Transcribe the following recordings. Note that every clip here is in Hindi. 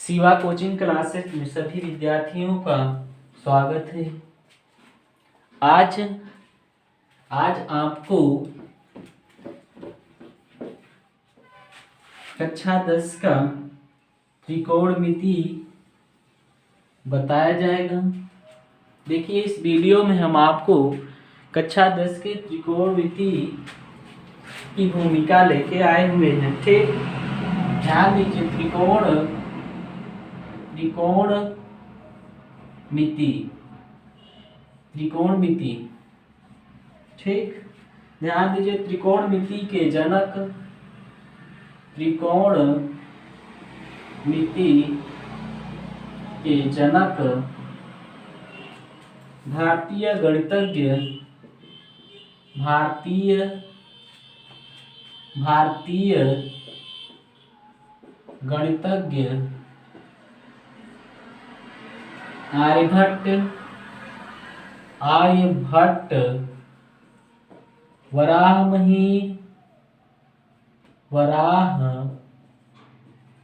शिवा कोचिंग क्लासेस में सभी विद्यार्थियों का स्वागत है। आज आज आपको कक्षा 10 का त्रिकोणमिति बताया जाएगा। देखिए, इस वीडियो में हम आपको कक्षा 10 के त्रिकोणमिति की भूमिका लेके आए हुए हैं। ठीक, ध्यान दीजिए। त्रिकोणमिति, ठीक, ध्यान दीजिए। त्रिकोणमिति के जनक भारतीय गणितज्ञ आर्यभट्ट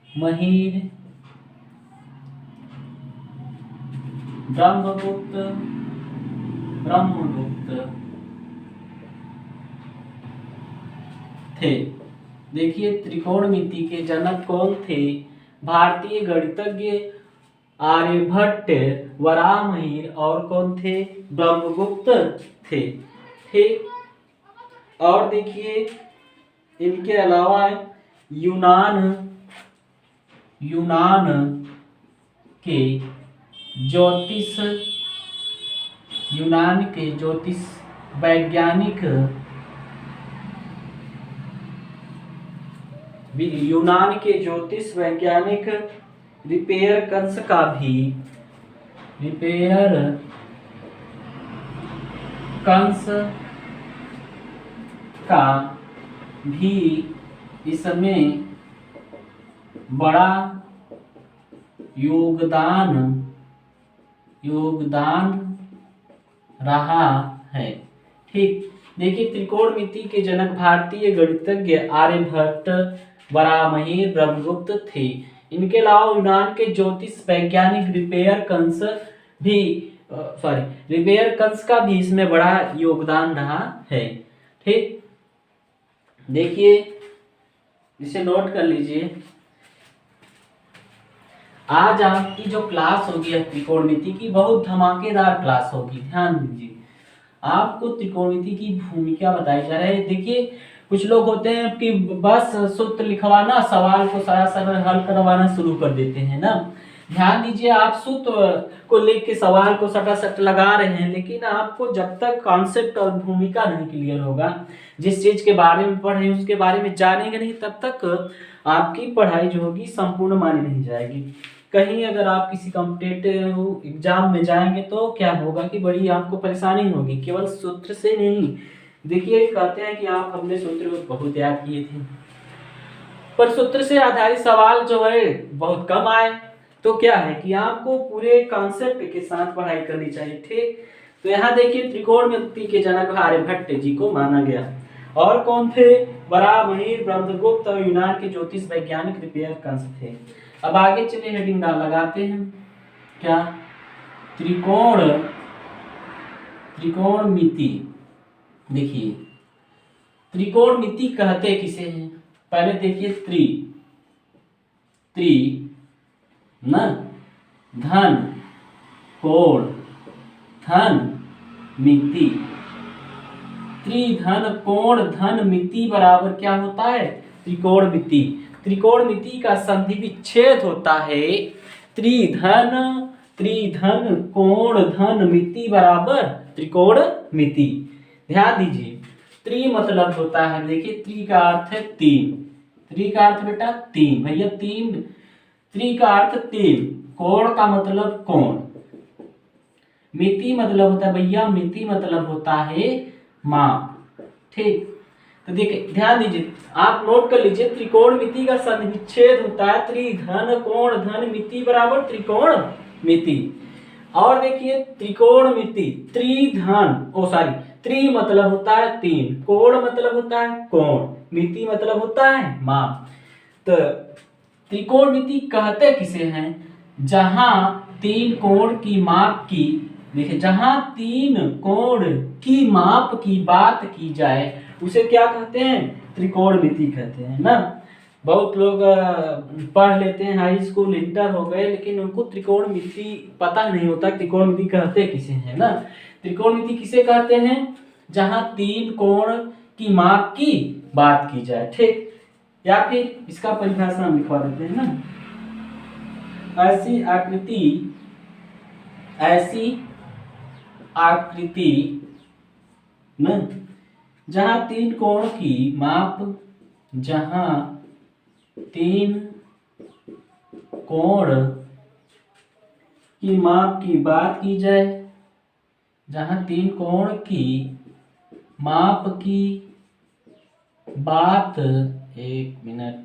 वराहमिहिर ब्रह्मगुप्त थे। देखिए, त्रिकोणमिति के जनक कौन थे? भारतीय गणितज्ञ आर्यभट्ट, वराहमिहिर और कौन थे? ब्रह्मगुप्त थे। ठीक, और देखिए, इनके अलावा यूनान के ज्योतिष वैज्ञानिक रिपेयर कंस का भी इसमें बड़ा योगदान रहा है। ठीक, देखिए, त्रिकोणमिति के जनक भारतीय गणितज्ञ आर्यभट्ट, वराहमिहिर, ब्रह्मगुप्त थे। इनके अलावा यूनान के ज्योतिष वैज्ञानिक रिपेयर कंस का भी इसमें बड़ा योगदान रहा है। ठीक, देखिए, इसे नोट कर लीजिए। आज आपकी जो क्लास होगी त्रिकोणमिति की, बहुत धमाकेदार क्लास होगी। ध्यान दीजिए, आपको त्रिकोणमिति की भूमिका बताई जा रही है। देखिए, कुछ लोग होते हैं कि बस सूत्र लिखवाना, सवाल को सरासर हल करवाना शुरू कर देते हैं ना। ध्यान दीजिए, आप सूत्र को लिख के सवाल को सटासट लगा रहे हैं, लेकिन आपको जब तक कॉन्सेप्ट और भूमिका नहीं क्लियर होगा, जिस चीज के बारे में पढ़े उसके बारे में जानेंगे नहीं, तब तक आपकी पढ़ाई जो होगी संपूर्ण मानी नहीं जाएगी। कहीं अगर आप किसी कॉम्पिटिटिव एग्जाम में जाएंगे तो क्या होगा कि बड़ी आपको परेशानी होगी, केवल सूत्र से नहीं। देखिए, कहते हैं कि आप अपने सूत्र को बहुत याद किए थे, पर सूत्र से आधारित सवाल जो है बहुत कम आए। तो क्या है कि आपको पूरे कॉन्सेप्ट के साथ पढ़ाई करनी चाहिए। ठीक, तो यहाँ देखिए, त्रिकोणमिति के जनक आर्यभट्ट जी को माना गया। और कौन थे? वराहमिहिर, ब्रह्मगुप्त और यूनान के ज्योतिष वैज्ञानिक रिपेयर कंस थे। अब आगे चलिए, हेडिंग लगाते हैं। क्या? त्रिकोणमिति। देखिए, त्रिकोणमिति कहते किसे हैं? पहले देखिए, न धन कोण धन मिति। त्रिधन कोण धन मिति बराबर क्या होता है? त्रिकोणमिति। त्रिकोणमिति का संधि विच्छेद होता है त्रिधन कोण धन मिति बराबर त्रिकोणमिति। ध्यान दीजिए, त्रि मतलब होता है, देखिए, त्रि का अर्थ है तीन। त्रि का अर्थ बेटा तीन, भैया तीन। त्रि का अर्थ तीन, कोण का मतलब कोण, मिति मतलब होता है भैया, मिति मतलब होता है माप। ठीक, तो देखिए, ध्यान दीजिए, आप नोट कर लीजिए, त्रिकोणमिति का संधिविच्छेद होता है त्रिधन कोण धन मिति बराबर त्रिकोणमिति। और देखिए, त्रिकोणमिति त्रि मतलब होता है तीन, कोण मतलब होता है कोण, मिति मतलब होता है माप। तो त्रिकोणमिति कहते किसे हैं? जहां तीन कोण की माप की, देखिए जहां तीन कोण की माप की बात की जाए उसे क्या कहते हैं? त्रिकोणमिति कहते हैं ना। बहुत लोग पढ़ लेते हैं, हाई स्कूल इंटर हो गए, लेकिन उनको त्रिकोणमिति पता नहीं होता त्रिकोणमिति कहते किसे हैं ना। त्रिकोणमिति किसे कहते हैं? जहां तीन कोण की माप की बात की जाए, ठीक। या फिर इसका परिभाषा हम लिखवा देते हैं ना, ऐसी आकृति न जहां तीन कोण की माप, जहां तीन कोण की माप की बात की जाए, जहां तीन कोण की माप की बात, एक मिनट,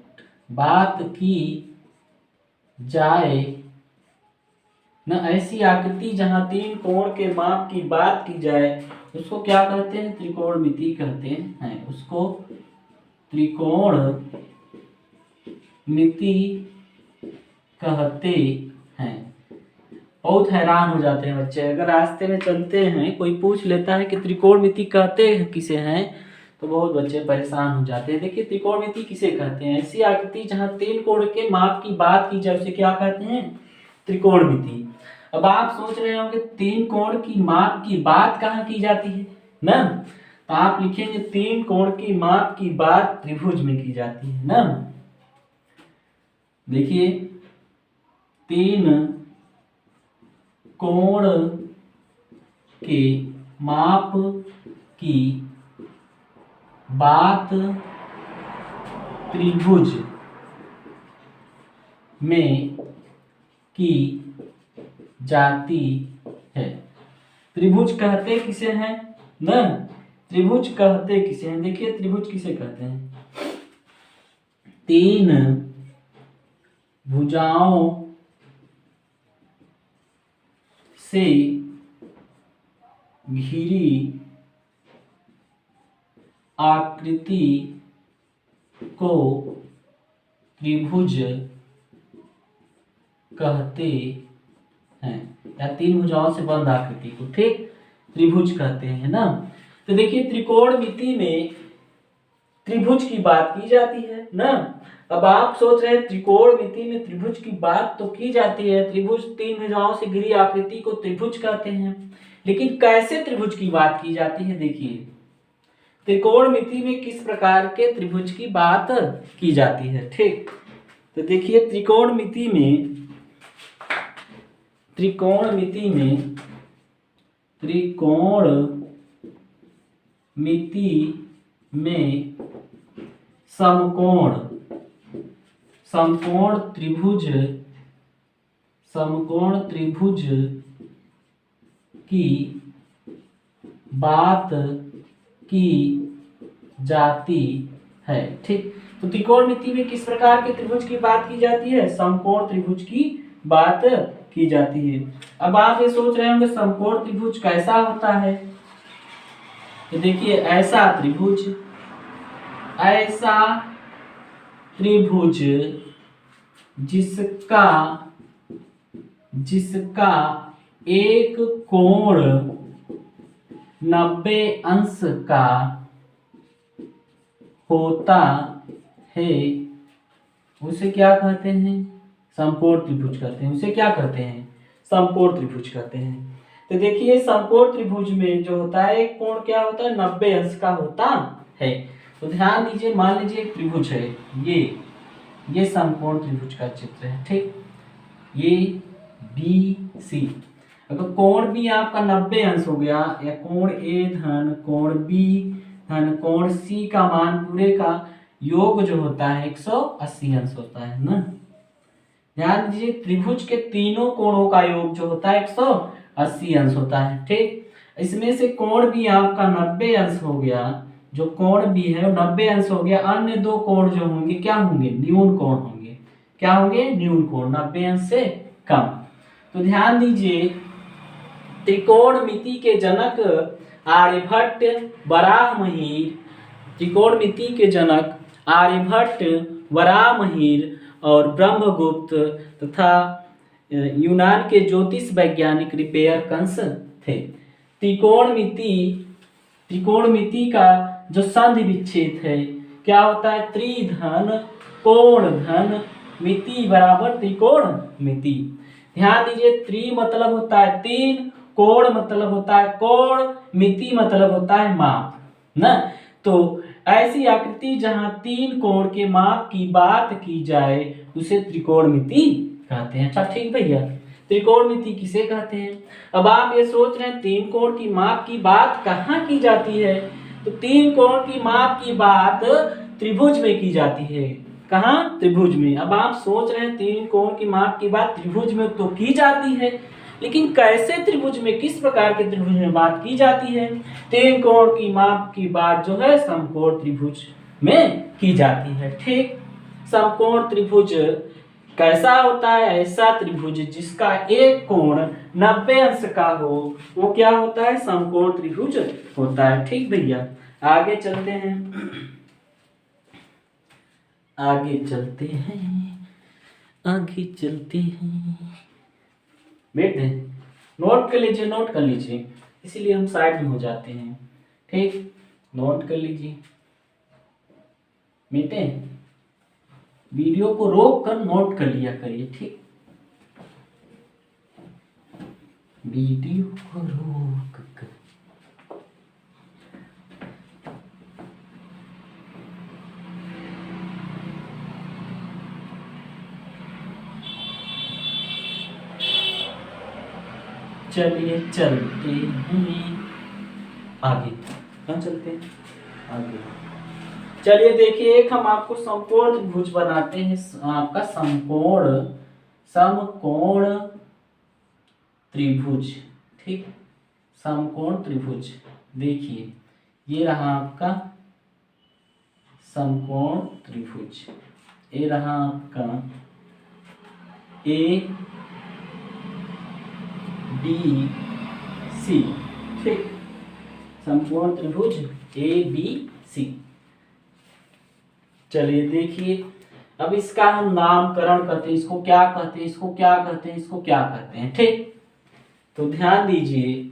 बात की जाए न, ऐसी आकृति जहां तीन कोण के माप की बात की जाए उसको क्या कहते हैं? त्रिकोणमिति कहते हैं। उसको त्रिकोणमिति कहते हैं। बहुत हैरान हो जाते हैं बच्चे, अगर रास्ते में चलते हैं कोई पूछ लेता है कि त्रिकोणमिति कहते हैं किसे हैं, तो बहुत बच्चे परेशान हो जाते हैं। देखिए त्रिकोणमिति किसे कहते हैं? ऐसी आकृति जहां तीन कोण के माप की बात की जाए उसे क्या कहते हैं? त्रिकोणमिति। अब आप सोच रहे होंगे तीन कोण की माप की बात कहाँ की जाती है ना, तो आप लिखेंगे तीन कोण की माप की बात त्रिभुज में की जाती है ना। देखिए तीन कोण के माप की बात त्रिभुज में की जाती है। त्रिभुज कहते किसे हैं न? त्रिभुज कहते किसे हैं? देखिए त्रिभुज किसे कहते हैं? तीन भुजाओं से घिरी आकृति को त्रिभुज कहते हैं, या तीन भुजाओं से बंद आकृति को, ठीक, त्रिभुज कहते हैं ना। तो देखिए त्रिकोणमिति में त्रिभुज की बात की जाती है ना। अब आप सोच रहे हैं त्रिकोणमिति में त्रिभुज की बात तो की जाती है, त्रिभुज तीन भुजाओं से घिरी आकृति को त्रिभुज कहते हैं, लेकिन कैसे त्रिभुज की बात की जाती है? देखिए त्रिकोणमिति में किस प्रकार के त्रिभुज की बात की जाती है, ठीक। तो देखिए त्रिकोणमिति में समकोण त्रिभुज की बात की जाती है, ठीक। तो त्रिकोणमिति में किस प्रकार के त्रिभुज की बात की जाती है? समकोण त्रिभुज की बात की जाती है। अब आप ये सोच रहे होंगे समकोण त्रिभुज कैसा होता है? तो देखिए ऐसा त्रिभुज जिसका एक कोण 90 अंश का होता है उसे क्या कहते हैं? समकोण त्रिभुज कहते हैं। उसे क्या कहते हैं? समकोण त्रिभुज कहते हैं। तो देखिए समकोण त्रिभुज में जो होता है एक कोण क्या होता है? 90 अंश का होता है। तो ध्यान दीजिए, मान लीजिए एक त्रिभुज है, ये समकोण त्रिभुज का चित्र है, ठीक। ये बी सी, अगर कोण भी आपका 90 अंश हो गया, या कोण ए धन कोण बी धन कोण सी का मान पूरे का योग जो होता है 180 अंश होता है ना। ध्यान दीजिए त्रिभुज के तीनों कोणों का योग जो होता है 180 अंश होता है, ठीक। इसमें से कोण भी आपका 90 अंश हो गया, जो कोण भी है वो 90 अंश हो गया। अन्य दो कोण जो होंगे क्या होंगे? न्यून कोण होंगे। क्या होंगे? न्यून कोण, 90 अंश से कम। तो ध्यान दीजिए त्रिकोणमिति के जनक आर्यभट्ट वराहमिहिर, त्रिकोणमिति के जनक आर्यभट्ट वराहमिहिर और ब्रह्मगुप्त तथा यूनान के ज्योतिष वैज्ञानिक रिपेयरकंस थे। त्रिकोणमिति का जो संधि विच्छेद है क्या होता है, त्रिधन कोण धन मिति बराबर त्रिकोण मिति। ध्यान दीजिए, त्रि मतलब होता है तीन, कोण मतलब होता है कोण, मिति मतलब होता है माप ना। तो ऐसी आकृति जहां तीन कोण के माप की बात की जाए उसे त्रिकोणमिति कहते हैं। अच्छा ठीक भैया, त्रिकोणमिति किसे कहते हैं। अब आप ये सोच रहे हैं तीन कोण की माप की बात कहाँ की जाती है, तो तीन कोण की माप की बात त्रिभुज में की जाती है। कहाँ, त्रिभुज में। अब आप सोच रहे हैं तीन कोण की माप की बात त्रिभुज में तो की जाती है, लेकिन कैसे त्रिभुज में, किस प्रकार के त्रिभुज में बात की जाती है। तीन कोण की माप की बात जो है समकोण त्रिभुज में की जाती है। ठीक, समकोण त्रिभुज कैसा होता है, ऐसा त्रिभुज जिसका एक कोण 90 अंश का हो वो क्या होता है, समकोण त्रिभुज होता है। ठीक भैया, आगे चलते हैं, आगे चलते हैं। बैठे नोट कर लीजिए, नोट कर लीजिए, इसीलिए हम साइड में हो जाते हैं। ठीक, नोट कर लीजिए बेटे, वीडियो को रोक कर नोट कर लिया करिए। ठीक, वीडियो को रोक कर। चलिए चलते हैं आगे। कहाँ चलते हैं, आगे। चलिए देखिए, एक हम आपको समकोण त्रिभुज बनाते हैं। आपका समकोण त्रिभुज। ठीक, समकोण त्रिभुज। देखिए ये रहा आपका समकोण त्रिभुज, ये रहा आपका ए बी सी। ठीक, समकोण त्रिभुज ए बी सी। चलिए देखिए, अब इसका हम नामकरण करते हैं, इसको क्या कहते हैं, इसको क्या कहते हैं, इसको क्या कहते हैं। ठीक, तो ध्यान दीजिए,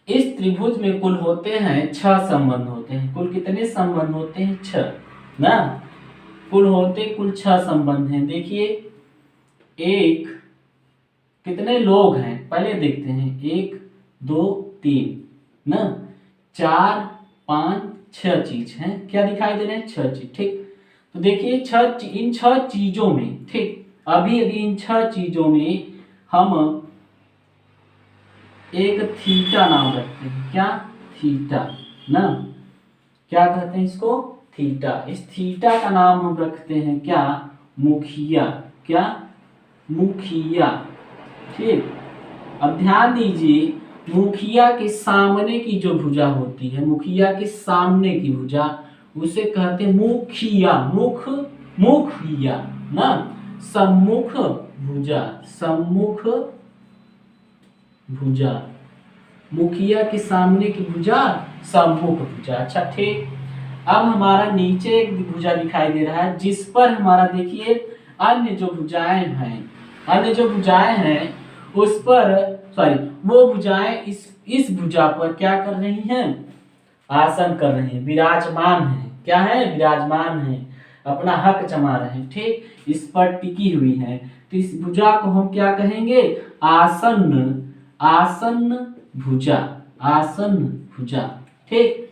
इस त्रिभुज में कुल होते हैं 6 संबंध होते हैं। कुल कितने संबंध होते हैं, 6 ना। कुल 6 संबंध हैं। देखिए, एक कितने लोग हैं पहले देखते हैं, 1 2 3 ना, 4 5 6 चीज हैं। क्या दिखाई दे रहे हैं, 6 चीज। ठीक, तो देखिए इन 6 चीजों में, ठीक, अभी इन 6 चीजों में हम एक थीटा नाम रखते हैं। क्या, थीटा ना, क्या कहते हैं इसको, थीटा। इस थीटा का नाम हम रखते हैं क्या, मुखिया। क्या, मुखिया। ठीक, अब ध्यान दीजिए, मुखिया के सामने की जो भुजा होती है, मुखिया के सामने की भुजा, उसे कहते हैं मुखिया। मुखिया ना, सम्मुख भुजा, सम्मुख भुजा। मुखिया के सामने की भुजा सम्मुख भुजा। अच्छा ठीक, अब हमारा नीचे एक भुजा दिखाई दे रहा है जिस पर हमारा देखिए अन्य जो भुजाएं हैं उस पर वो भुजाएं इस भुजा पर क्या कर रही हैं, आसन कर रही हैं, विराजमान है। क्या है, विराजमान है, अपना हक जमा रहे हैं। ठीक, इस पर टिकी हुई है, तो इस भुजा को हम क्या कहेंगे, आसन्न भुजा, आसन्न भुजा। ठीक,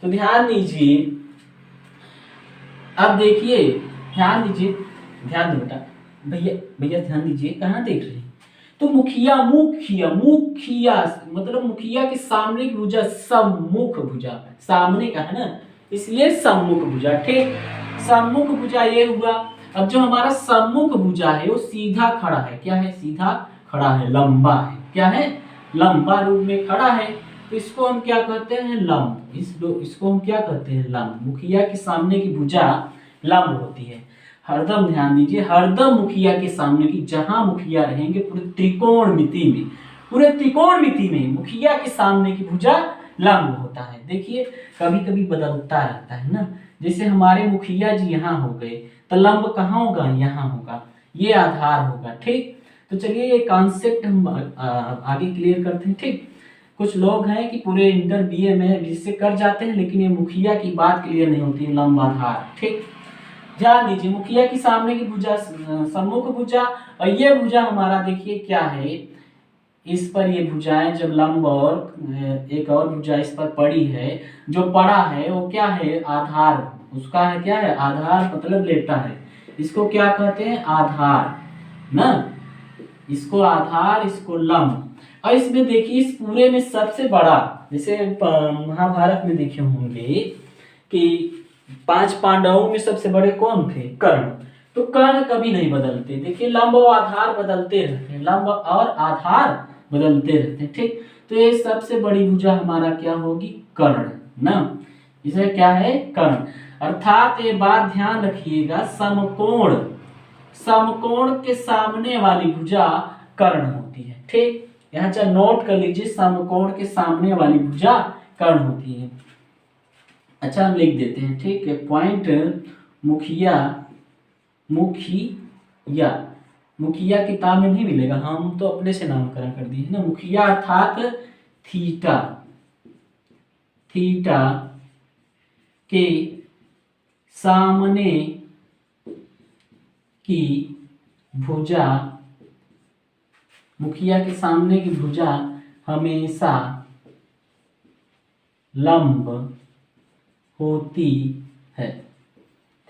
तो ध्यान दीजिए, अब देखिए, ध्यान दो बेटा, भैया ध्यान दीजिए, कहाँ देख रहे हैं। तो मुखिया मतलब मुखिया के सामने की भुजा सम्मुख भुजा, सामने का है ना, इसलिए सम्मुख भुजा। ठीक, सम्मुख भुजा ये हुआ। अब जो हमारा सम्मुख भुजा है वो सीधा खड़ा है। क्या है, सीधा खड़ा है, लंबा है। क्या है, लंबा रूप में खड़ा है, तो इसको हम क्या कहते हैं, लंब। इसको हम क्या कहते हैं, लंब। मुखिया के सामने की भुजा लंब होती है। हरदम ध्यान दीजिए, हरदम मुखिया के सामने की, जहां मुखिया रहेंगे पूरे त्रिकोण मिति में मुखिया के सामने की भुजा लंब होता है। देखिए कभी कभी बदलता रहता है ना, जैसे हमारे मुखिया जी यहाँ हो गए, तो लंब कहाँ होगा, यहाँ होगा, ये आधार होगा। ठीक, तो चलिए ये कॉन्सेप्ट हम आगे क्लियर करते हैं। ठीक, कुछ लोग हैं कि पूरे इंटर बीए में जिससे कर जाते हैं, लेकिन ये मुखिया की बात क्लियर नहीं होती, लंब आधार। ठीक, ध्यान दीजिए, मुखिया की सामने की भुजा सम्मुख भुजा, और ये भुजा हमारा देखिए क्या है, इस पर ये भुजाएं जब लंब और एक और भुजा इस पर पड़ी है, जो पड़ा है वो क्या है, आधार, उसका है क्या है, आधार मतलब लेता है, इसको क्या कहते हैं, आधार ना, इसको आधार, इसको लंब। और इसमें देखिए इस पूरे में सबसे बड़ा, जैसे महाभारत में देखे होंगे कि 5 पांडवों में सबसे बड़े कौन थे, कर्ण। तो कर्ण कभी नहीं बदलते, देखिए लंब और आधार बदलते रहते हैं, लंब और आधार बदलते रहते हैं। ठीक, तो ये सबसे बड़ी भुजा हमारा क्या होगी, कर्ण ना, इसे क्या है, कर्ण। अर्थात ये बात ध्यान रखिएगा, समकोण, समकोण के सामने वाली भुजा कर्ण होती है। ठीक, यहाँ चाहे नोट कर लीजिए, समकोण के सामने वाली भुजा कर्ण होती है। अच्छा हम लिख देते हैं। ठीक है, पॉइंट मुखिया, मुखिया, मुखिया किताब में नहीं मिलेगा, हम तो अपने से नामकरण कर दिए ना, मुखिया अर्थात थीटा, थीटा के सामने की भुजा, मुखिया के सामने की भुजा हमेशा लंब होती है।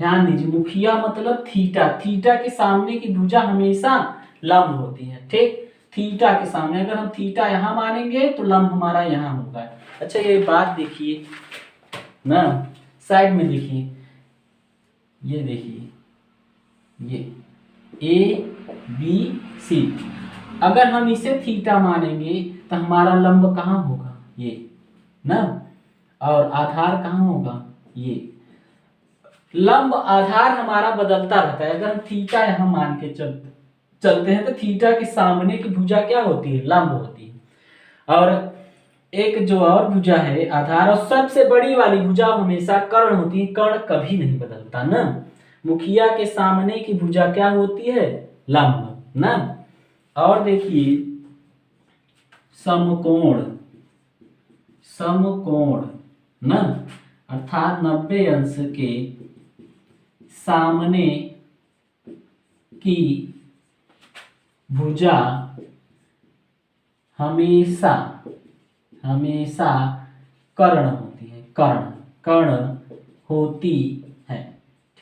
ध्यान दीजिए, मुखिया मतलब थीटा, थीटा के सामने की भुजा हमेशा लंब होती है। ठीक, थीटा के सामने, अगर हम थीटा यहाँ मानेंगे तो लंब हमारा यहाँ होगा। अच्छा ये बात देखिए ना, साइड में देखिए, ये देखिए, ये ए बी सी, अगर हम इसे थीटा मानेंगे तो हमारा लंब कहाँ होगा, ये ना, और आधार कहाँ होगा, ये। लंब आधार हमारा बदलता रहता है, अगर हम थीटा यहाँ मान के चलते हैं तो थीटा के सामने की भुजा क्या होती है, लंब होती है। और एक जो और भुजा है आधार, और सबसे बड़ी वाली भुजा हमेशा कर्ण होती है, कर्ण कभी नहीं बदलता ना। मुखिया के सामने की भुजा क्या होती है, लंब ना। और देखिए समकोण, समकोण ना, अर्थात 90 अंश के सामने की भुजा हमेशा, हमेशा कर्ण होती है, कर्ण, कर्ण होती है।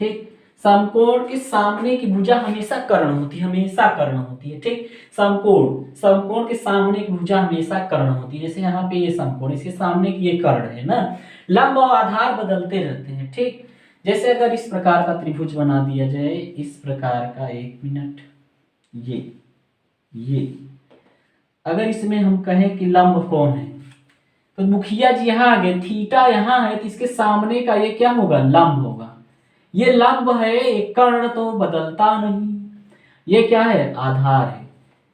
ठीक, समकोण के सामने की भुजा हमेशा कर्ण होती है, हमेशा कर्ण होती है। ठीक, समकोण, समकोण के सामने की भुजा हमेशा कर्ण होती है, जैसे यहाँ पे ये समकोण, इसके सामने की ये कर्ण है ना। लंब और आधार बदलते रहते हैं। ठीक, जैसे अगर इस प्रकार का त्रिभुज बना दिया जाए, इस प्रकार का, एक मिनट, ये अगर इसमें हम कहें कि लंब कौन है, तो मुखिया जी यहाँ आ गए, थीटा यहाँ है, तो इसके सामने का ये क्या होगा, लंब होगा। ये लंब है, एक कर्ण तो बदलता नहीं, ये क्या है, आधार है,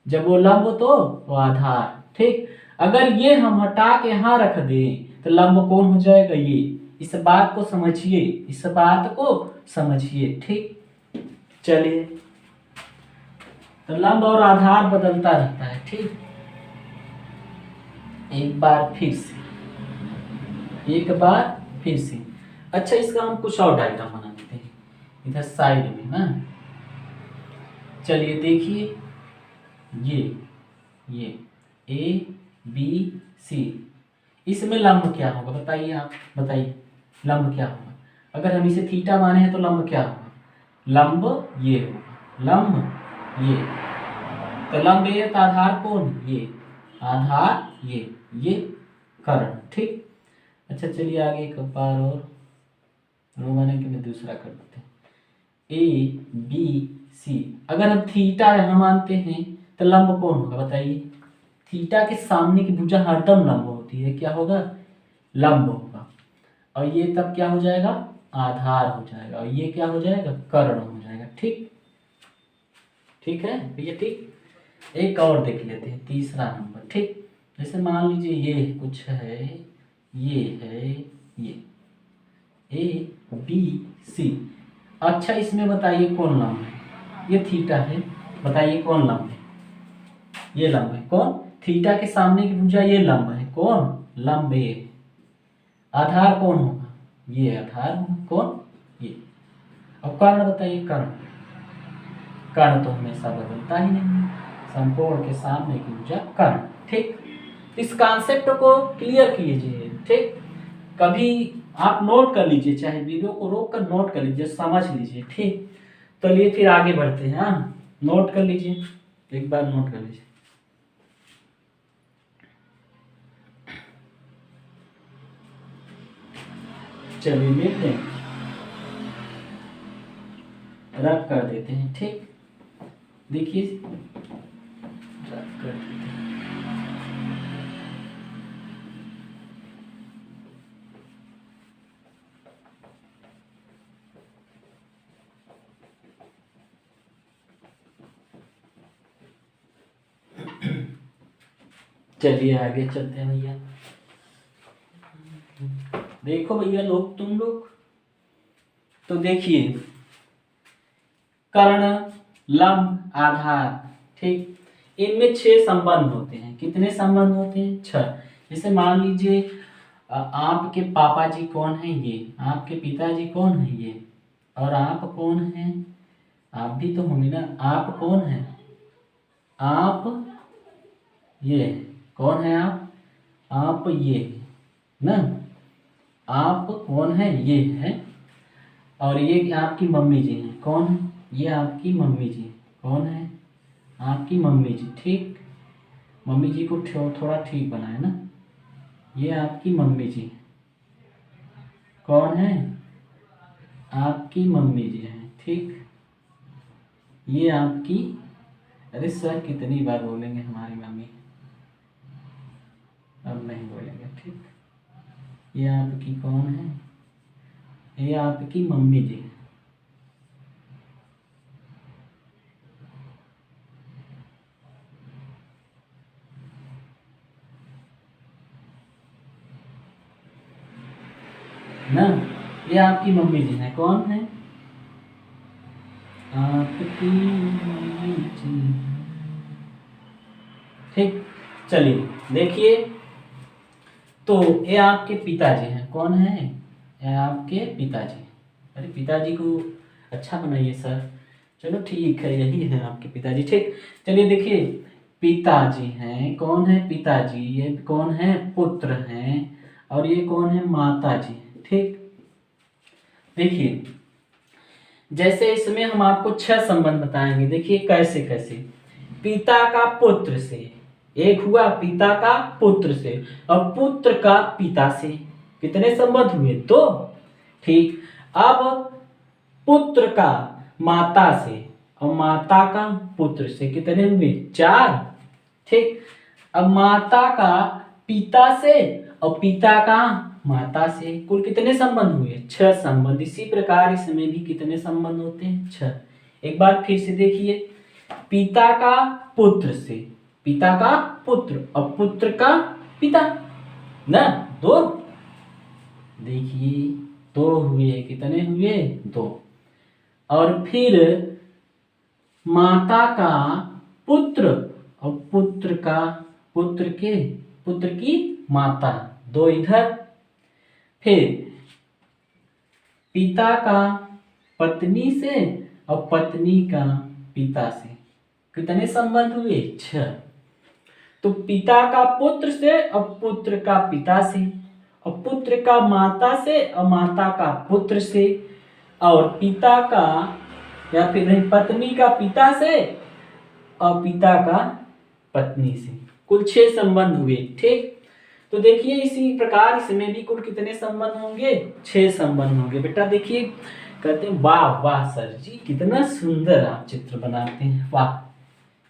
जब वो लंब तो वो आधार। ठीक, अगर ये हम हटा के यहाँ रख दें तो लंब कौन हो जाएगा, ये। इस बात को समझिए, इस बात को समझिए। ठीक, चलिए, तो लंब और आधार बदलता रहता है। ठीक, एक बार फिर से, एक बार फिर से। अच्छा इसका हम कुछ और डायग्राम बना देते हैं इधर साइड में ना। चलिए देखिए, ये ए बी सी, इसमें लंब क्या होगा बताइए, आप बताइए लंब क्या होगा। अगर हम इसे थीटा माने हैं तो लंब क्या होगा, लंब ये होगा, लंब ये, तो लंब ये, तो आधार कौन, ये आधार, ये कर्ण। ठीक, अच्छा चलिए आगे एक बार और रोमाने के में दूसरा कर देते हैं, ए बी सी। अगर हम थीटा यहाँ मानते हैं तो लंब कौन होगा बताइए, थीटा के सामने की भुजा हरदम लंब होती है, क्या होगा, लंब होगा। और ये तब क्या हो जाएगा, आधार हो जाएगा, और ये क्या हो जाएगा, कर्ण हो जाएगा। ठीक, ठीक है भैया। ठीक, एक और देख लेते हैं, तीसरा नंबर। ठीक, जैसे मान लीजिए ये कुछ है, ये है, ये ए बी सी, अच्छा इसमें बताइए कौन लंब है? ये थीटा है, बताइए कौन लंब है? ये लंब है कौन? थीटा के सामने की भुजा ये लंब है कौन? लंब ये। आधार कौन होगा? ये आधार होगा कौन? ये। अब कर्ण बताइए, कर्ण। कर्ण तो हमेशा बदलता ही नहीं है, समकोण के सामने की भुजा कर्ण। ठीक, इस कॉन्सेप्ट को क्लियर कीजिए। ठीक, कभी आप नोट कर लीजिए, चाहे वीडियो को रोक कर नोट कर लीजिए, समझ लीजिए। ठीक, चलिए फिर आगे बढ़ते हैं। हाँ, नोट कर लीजिए, एक बार नोट कर लीजिए। चलिए लिख दें, रब कर देते हैं। ठीक, देखिए रब कर देते हैं। चलिए आगे चलते हैं भैया। देखो भैया लोग, तुम लोग तो देखिए, कर्ण, लंब, आधार। ठीक, इनमें 6 संबंध होते हैं। कितने संबंध होते हैं? 6। जैसे मान लीजिए आपके पापा जी कौन है? ये। आपके पिताजी कौन है? ये। और आप कौन हैं? आप भी तो होंगे ना। आप कौन है? आप ये। कौन है आप? आप ये ना। आप कौन है? ये है। और ये आपकी मम्मी जी हैं। कौन है? ये आपकी मम्मी जी। कौन है? आपकी मम्मी जी। ठीक, मम्मी जी को थोड़ा ठीक बनाए ना। ये आपकी मम्मी जी। कौन है? आपकी मम्मी जी हैं। ठीक, ये आपकी, अरे सर कितनी बार बोलेंगे हमारी मम्मी, अब नहीं बोलेंगे। ठीक, ये आपकी कौन है? ये आपकी मम्मी जी है। ना, ये आपकी मम्मी जी हैं। कौन है? आपकी मम्मी जी। ठीक, चलिए देखिए, तो ये आपके पिताजी हैं। कौन है? ये आपके पिताजी। अरे पिताजी को अच्छा बनाइए सर। चलो ठीक है, यही है आपके पिताजी। ठीक, चलिए देखिए, पिताजी हैं। कौन है? पिताजी। ये कौन है? पुत्र हैं। और ये कौन है? माता जी। ठीक, देखिए जैसे इसमें हम आपको 6 संबंध बताएंगे। देखिए कैसे कैसे। पिता का पुत्र से, एक हुआ पिता का पुत्र से, और पुत्र का पिता से। कितने संबंध हुए? 2। ठीक, अब पुत्र का माता से और माता का पुत्र से कितने हुए? 4। ठीक, अब माता का पिता से और पिता का माता से कुल कितने संबंध हुए? 6 संबंध। इसी प्रकार इसमें भी कितने संबंध होते हैं? 6। एक बार फिर से देखिए, पिता का पुत्र से, पिता का पुत्र और पुत्र का पिता ना। 2, देखिए 2 हुए। कितने हुए? 2। और फिर माता का पुत्र और पुत्र का, पुत्र के, पुत्र की माता। 2 इधर। फिर पिता का पत्नी से और पत्नी का पिता से। कितने संबंध हुए? 6। तो पिता का पुत्र से और पुत्र का पिता से, और पुत्र का माता से और माता का पुत्र से, और पिता का या फिर नहीं, पत्नी का पिता से और पिता का पत्नी से। कुल 6 संबंध हुए। ठीक, तो देखिए इसी प्रकार इसमें भी कुल कितने संबंध होंगे? 6 संबंध होंगे। बेटा देखिए, कहते हैं वाह वाह सर जी, कितना सुंदर आप चित्र बनाते हैं। वाह,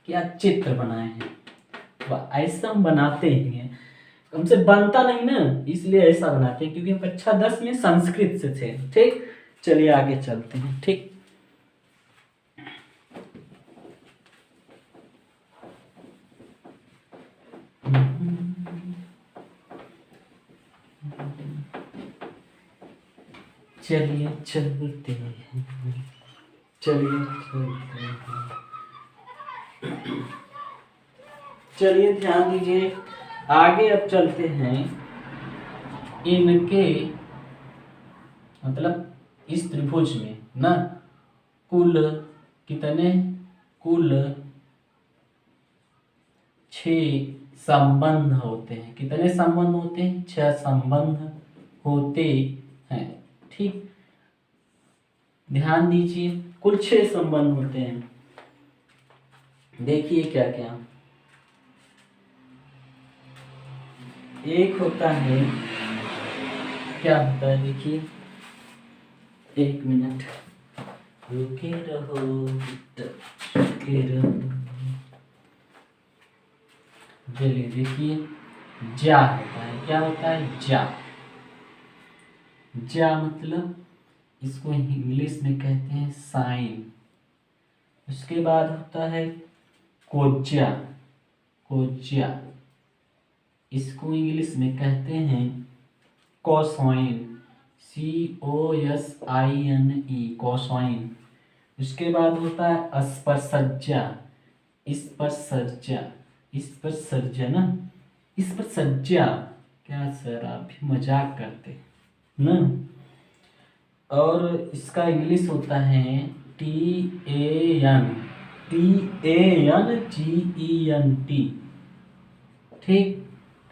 क्या चित्र बनाए हैं। वाह, ऐसा हम बनाते ही हैं, हमसे बनता नहीं ना, इसलिए ऐसा बनाते हैं, क्योंकि हम कक्षा 10 में संस्कृत से थे। ठीक, चलिए आगे चलते हैं। ठीक, चलिए चलते हैं, चलिए चलते हैं। चलिए ध्यान दीजिए, आगे अब चलते हैं। इनके मतलब इस त्रिभुज में ना कुल कितने, कुल 6 संबंध होते हैं। कितने संबंध होते हैं? 6 संबंध होते हैं। ठीक, ध्यान दीजिए, कुल 6 संबंध होते हैं। देखिए क्या क्या। एक होता है, क्या होता है देखिए, 1 मिनट रुके रहो, रुके रहो। चलिए देखिए, जा होता है। क्या होता है? जा। जा मतलब इसको इंग्लिश में कहते हैं साइन। उसके बाद होता है कोज्या। कोज्या, इसको इंग्लिश में कहते हैं कोसाइन। COSINE, cosine. उसके बाद होता है स्पर्शज्या। स्पर्शज्या, स्पर्शज्या ना, स्पर्शज्या। क्या सर आप भी मजाक करते ना? और इसका इंग्लिश होता है TANGENT। ठीक,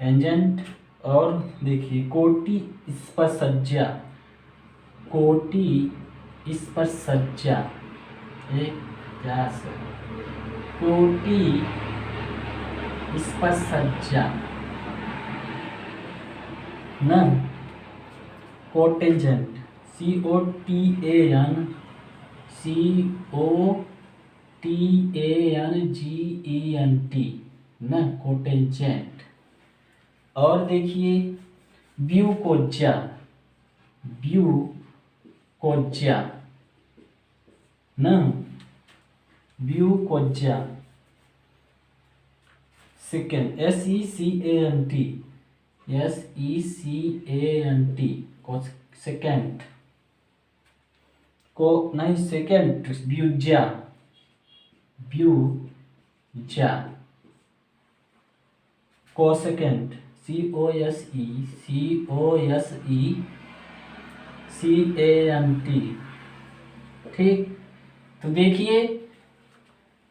टेंजेंट। और देखिए कोटि स्पर्शज्या, कोटि स्पर्शज्या। एक क्या सर, कोटि स्पर्शज्या ना, कोटेंजेंट। COTANGENT ना, कोटेंजेंट। और देखिए ब्यूकोज्या, ब्यूकोज्या ना, ब्यूकोज्या। सेकेंड, SECANT, सेकेंड को नहीं, सेकेंड ब्यूजा, ब्यूजा। को सेकेंड COSECANT। ठीक, तो देखिए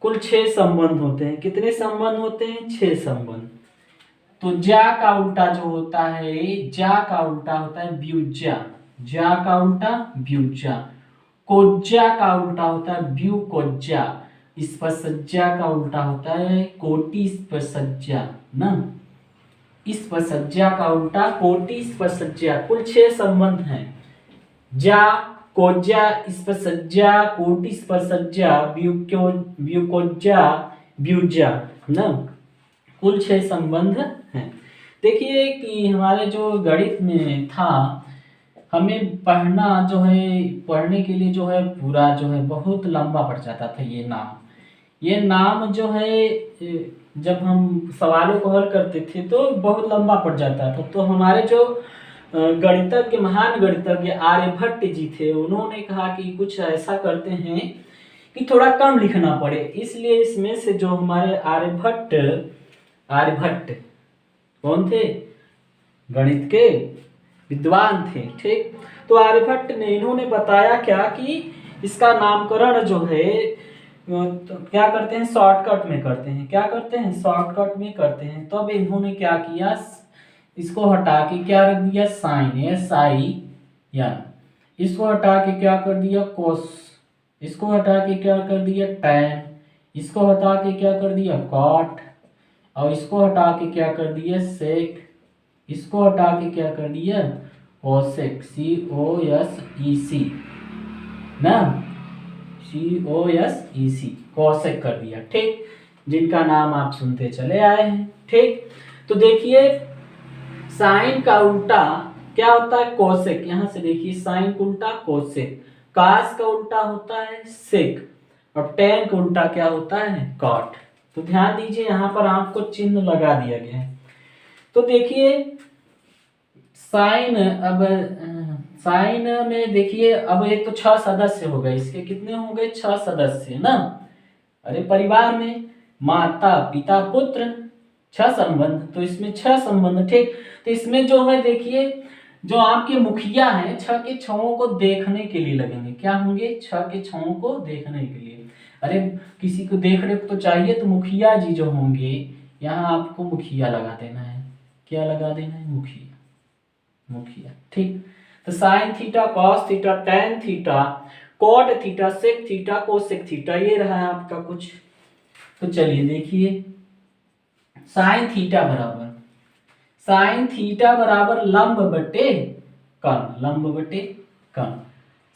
कुल 6 संबंध होते हैं। कितने संबंध होते हैं? 6 संबंध। तो जा का उल्टा जो होता है, जा का उल्टा होता है ब्यूजा। जा का उल्टा ब्यूजा। कोज्जा का उल्टा होता है ब्यूकोज्जा। स्पर्शज्या का उल्टा होता है कोटि स्पर्शज्या ना, स्पर्शज्या का उल्टा कोटि स्पर्शज्या। कुल 6 संबंध हैं। जा, कोज्जा, स्पर्शज्या, कोटि स्पर्शज्या, ब्यूकोज्जा, ब्यूजा ना, कुल 6 संबंध हैं। देखिए कि हमारे जो गणित में था, हमें पढ़ना जो है, पढ़ने के लिए जो है पूरा जो है बहुत लंबा पड़ जाता था। ये नाम जो है, जब हम सवालों को हल करते थे तो बहुत लंबा पड़ जाता था। तो हमारे जो गणितज्ञ, महान गणितज्ञ आर्यभट्ट जी थे, उन्होंने कहा कि कुछ ऐसा करते हैं कि थोड़ा कम लिखना पड़े। इसलिए इसमें से जो हमारे आर्यभट्ट कौन थे? गणित के विद्वान थे। ठीक, तो आर्यभट्ट ने, इन्होंने बताया क्या कि इसका नामकरण जो है तो क्या करते हैं, शॉर्टकट में करते हैं। क्या करते हैं? शॉर्टकट में करते हैं। तब इन्होंने क्या किया, इसको हटा के क्या रख दिया, साइन, SIN। इसको हटा के क्या कर दिया, कोस। इसको हटा के क्या कर दिया, टैन। इसको हटा के क्या कर दिया, कॉट। और इसको हटा के क्या कर दिया, सेक। इसको हटा के क्या कर दिया, कोसेक, COSEC ना, COSEC, कोसेक कर दिया। ठीक, जिनका नाम आप सुनते चले आए हैं। ठीक, तो देखिए साइन का उल्टा क्या होता है, कोसेक। यहां से देखिए साइन का उल्टा कोसेक, कास का उल्टा होता है सेक, और टेन का उल्टा क्या होता है, कॉट। तो ध्यान दीजिए, यहां पर आपको चिन्ह लगा दिया गया है। तो देखिए साइन, अब साइन में देखिए अब एक तो 6 सदस्य हो गए, इसके कितने हो गए 6 सदस्य ना। अरे परिवार में माता पिता पुत्र 6 संबंध, तो इसमें 6 संबंध ठीक। तो इसमें जो है देखिए जो आपके मुखिया हैं 6 के 6 को देखने के लिए लगेंगे, क्या होंगे 6 के 6 को देखने के लिए। अरे किसी को देख रेख तो चाहिए, तो मुखिया जी जो होंगे यहाँ आपको मुखिया लगा देना है, क्या लगा देना है मुखिया, मुखिया ठीक। तो sine theta cos theta tan theta cot theta sec theta cosec theta, ये रहा है आपका कुछ। तो चलिए देखिए साइन थीटा बराबर लंब बटे कर्ण, लंब बटे कर्ण।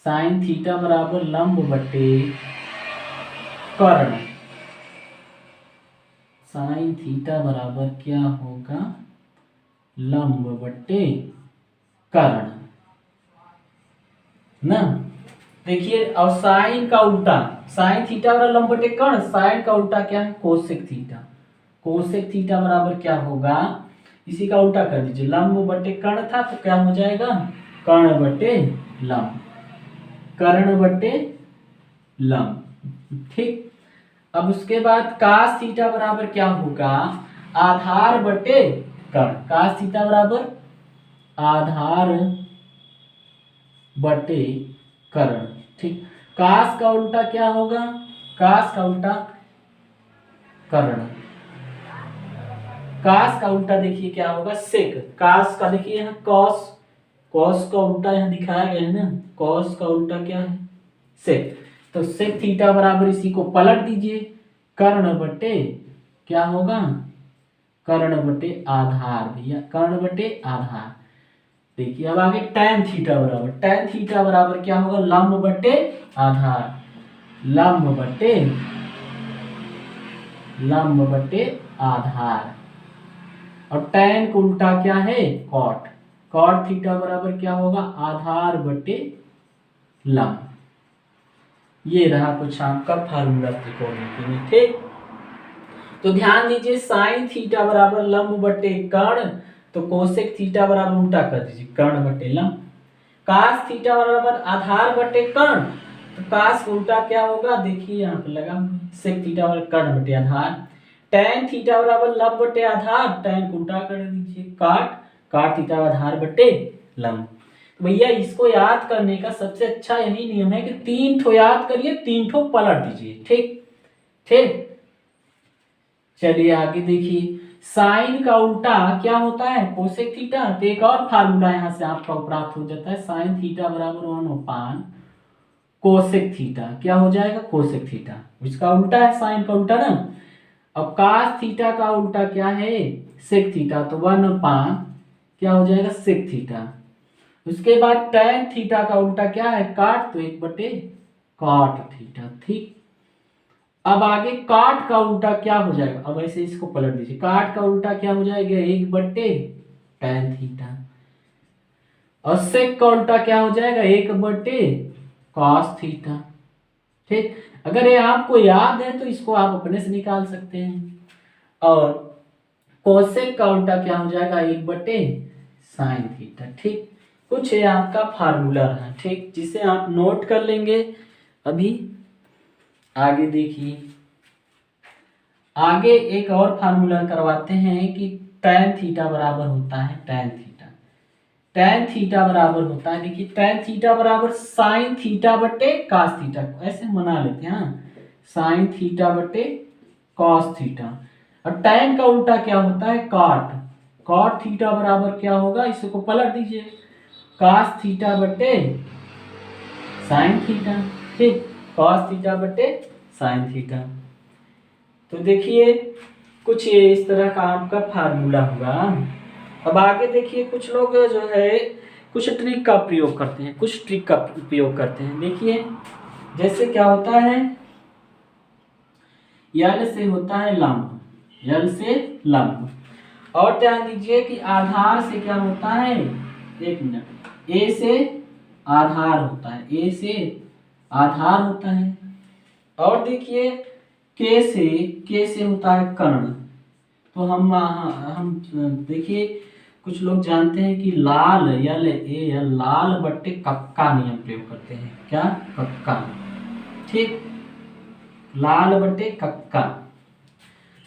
साइन थीटा बराबर लंब बटे कर्ण। साइन थीटा बराबर क्या होगा लंब बटे कर्ण ना। देखिए और साइन का उल्टा, साइन थीटा बराबर लंब बटे कर्ण, साइन का उल्टा क्या है कोसेक थीटा। कोसेक थीटा बराबर क्या होगा, इसी का उल्टा कर दीजिए, लंब बटे कर्ण था तो क्या हो जाएगा कर्ण बटे लंब, कर्ण बटे लंब ठीक। अब उसके बाद कास थीटा बराबर क्या होगा आधार बटे कर्ण, कास थीटा बराबर आधार बटे कर्ण ठीक। कास का उल्टा क्या होगा, कास का उल्टा कर्ण, कास का उल्टा देखिए क्या होगा सेक। कास का देखिए यहाँ कॉस, कॉस का उल्टा यहाँ दिखाया गया है ना, कॉस का उल्टा क्या है सेक। तो सेक थीटा बराबर इसी को पलट दीजिए, कर्ण बटे क्या होगा कर्ण बटे आधार, भैया कर्ण बटे आधार। देखिए अब आगे tan थीटा बराबर, tan थीटा बराबर क्या होगा लंब बटे आधार, लंब बटे आधार। और tan को उल्टा क्या है cot, cot थीटा बराबर क्या होगा आधार बटे लंब। ये रहा कुछ आपका फार्मूला त्रिकोणमिति में ठीक। तो ध्यान दीजिए साइन थीटा बराबर लंब बटे कर्ण, तो कोसेक थीटा बराबर उल्टा कर दीजिए कर्ण बटे लंब। कास थीटा बराबर आधार बटे कर्ण, तो कास उल्टा क्या होगा देखिए यहाँ पे लगा सेक थीटा बराबर कर्ण बटे आधार। tan थीटा बराबर लंब बटे आधार, tan को उल्टा कर दीजिए काट थीटा आधार बटे लंब। तो भैया इसको याद करने का सबसे अच्छा यही नियम है कि 3 ठो याद करिए 3 ठो पलट दीजिए ठीक ठीक। चलिए आगे देखिए साइन का उल्टा क्या होता है कोसेक थीटा, तो एक और फार्मूला यहाँ से आपका प्राप्त हो जाता है साइन थीटा बराबर 1/, कोसेक थीटा क्या हो जाएगा कोसेक थीटा, इसका उल्टा है साइन का उल्टा ना। अब कास थीटा का उल्टा क्या है सेक थीटा, तो 1/, क्या हो जाएगा सेक थीटा। उसके बाद tan थीटा का उल्टा क्या है काट, तो 1/cot थीटा ठीक। अब आगे काट का उल्टा क्या हो जाएगा, अब ऐसे इसको पलट दीजिए, काट का उल्टा क्या हो जाएगा 1/tan थीटा। और सेक का उल्टा क्या हो जाएगा 1/cos थीटा ठीक। अगर ये आपको याद है तो इसको आप अपने से निकाल सकते हैं। और कोसेक का उल्टा क्या हो जाएगा 1/sin थीटा ठीक। कुछ है आपका फार्मूला रहा ठीक, जिसे आप नोट कर लेंगे। अभी आगे देखिए आगे एक और फार्मूला करवाते हैं कि tan थीटा बराबर होता है tan थीटा बराबर होता है देखिए tan थीटा बराबर साइन थीटा बटे cos थीटा, ऐसे मना लेते हैं साइन थीटा बटे cos थीटा। और tan का उल्टा क्या होता है cot थीटा बराबर क्या होगा, इसको पलट दीजिए cos थीटा बटे साइन थीटा ठीक, cos थीटा बटे साइन थीटा। तो देखिए कुछ ये इस तरह का आपका फार्मूला होगा। अब आगे देखिए कुछ लोग जो है कुछ ट्रिक का प्रयोग करते हैं, कुछ ट्रिक का उपयोग करते हैं। देखिए जैसे क्या होता है यल से होता है लंब, यल से लंब। और ध्यान दीजिए कि आधार से क्या होता है, एक मिनट, ए से आधार होता है, ए से आधार होता है। और देखिए के से होता है कर्ण। तो हम देखिए कुछ लोग जानते हैं कि लाल यल ए या लाल बट्टे कक्का नियम प्रयोग करते हैं। क्या? कक्का। ठीक, लाल बट्टे कक्का।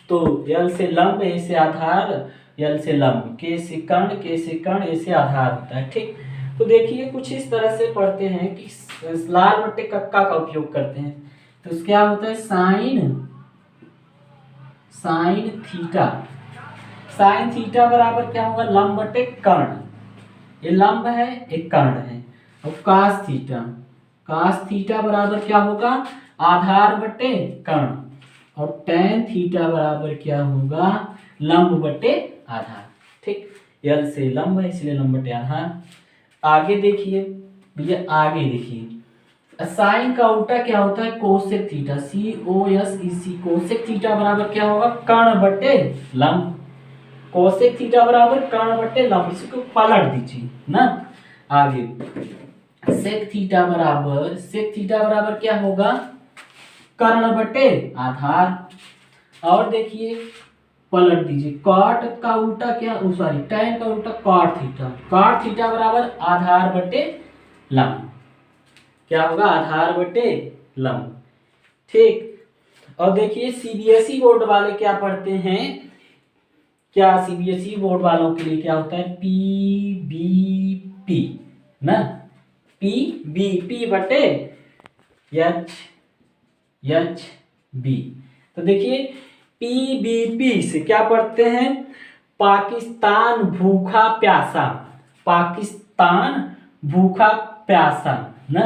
तो यल से लंब, ए से आधार, यल से लंब, के से कर्ण, के से कर्ण, ए से आधार होता है। ठीक, तो देखिए कुछ इस तरह से पढ़ते हैं कि लाल बट्टे कक्का का उपयोग करते हैं। तो क्या होता है? Sine theta. साइन थीटा बराबर क्या होगा? लंब बटे कर्ण। ये लंब है, एक कर्ण है। और कास थीटा, कास थीटा बराबर क्या होगा? आधार बटे कर्ण। और टैन थीटा बराबर क्या होगा? लंब बटे आधार। ठीक, यल से लंब है इसलिए लंब बटे आधार। आगे देखिए भैया, आगे देखिए साइन का उल्टा क्या होता है? Cosec theta. COSEC, cosec theta बराबर क्या होगा? कर्ण बटे लंब। कोसेक थीटा बराबर कर्ण बटे लंब, इसको पलट दीजिए ना। आगे सेक थीटा बराबर क्या होगा? कर्ण बटे आधार। और देखिए पलट दीजिए, कॉट का उल्टा क्या, सॉरी टैन का उल्टा कॉट थीटा। कॉट थीटा बराबर आधार बटे लंब। क्या होगा? आधार बटे लंब। ठीक, और देखिए सीबीएसई बोर्ड वाले क्या पढ़ते हैं? क्या सीबीएसई बोर्ड वालों के लिए क्या होता है? PBP ना, PBP बटे HB। तो देखिए PBP से क्या पढ़ते हैं? पाकिस्तान भूखा प्यासा, पाकिस्तान भूखा प्यासा ना,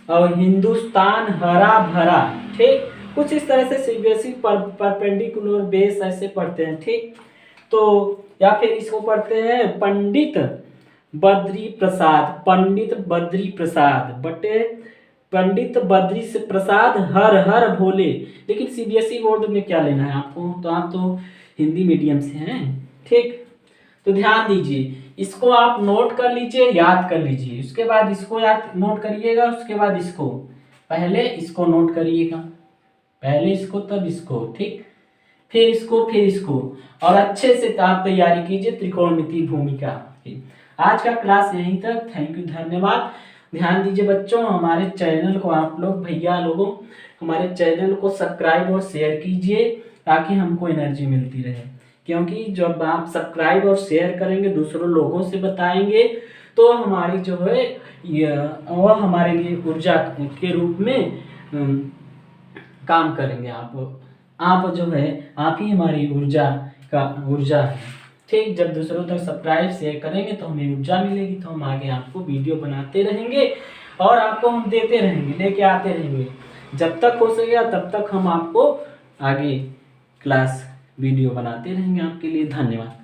और हिंदुस्तान हरा भरा। ठीक, कुछ इस तरह से सीबीएसई परपेंडिकुलर बेस ऐसे पढ़ते हैं। ठीक, तो या फिर इसको पढ़ते हैं पंडित बद्री प्रसाद, पंडित बद्री प्रसाद बटे पंडित बद्री से प्रसाद हर हर भोले। लेकिन सीबीएसई बोर्ड में क्या लेना है आपको? तो आप तो हिंदी मीडियम से हैं। ठीक, तो ध्यान दीजिए, इसको आप नोट कर लीजिए, याद कर लीजिए। उसके बाद इसको याद नोट करिएगा, उसके बाद इसको, पहले इसको नोट करिएगा, पहले इसको तब इसको। ठीक, फिर इसको और अच्छे से आप तैयारी कीजिए त्रिकोणमितीय भूमिका की। आज का क्लास यहीं तक। थैंक यू, धन्यवाद। ध्यान दीजिए बच्चों, हमारे चैनल को आप लोग भैया लोगों हमारे चैनल को सब्सक्राइब और शेयर कीजिए ताकि हमको एनर्जी मिलती रहे। क्योंकि जब आप सब्सक्राइब और शेयर करेंगे, दूसरों लोगों से बताएंगे, तो हमारी जो है वह हमारे लिए ऊर्जा के रूप में काम करेंगे। आप जो है, आप ही हमारी ऊर्जा है। ठीक, जब दूसरों तक सब्सक्राइब शेयर करेंगे तो हमें ऊर्जा मिलेगी, तो हम आगे आपको वीडियो बनाते रहेंगे और आपको हम देते रहेंगे, लेके आते रहेंगे। जब तक हो सकेगा तब तक हम आपको आगे क्लास वीडियो बनाते रहेंगे आपके लिए। धन्यवाद।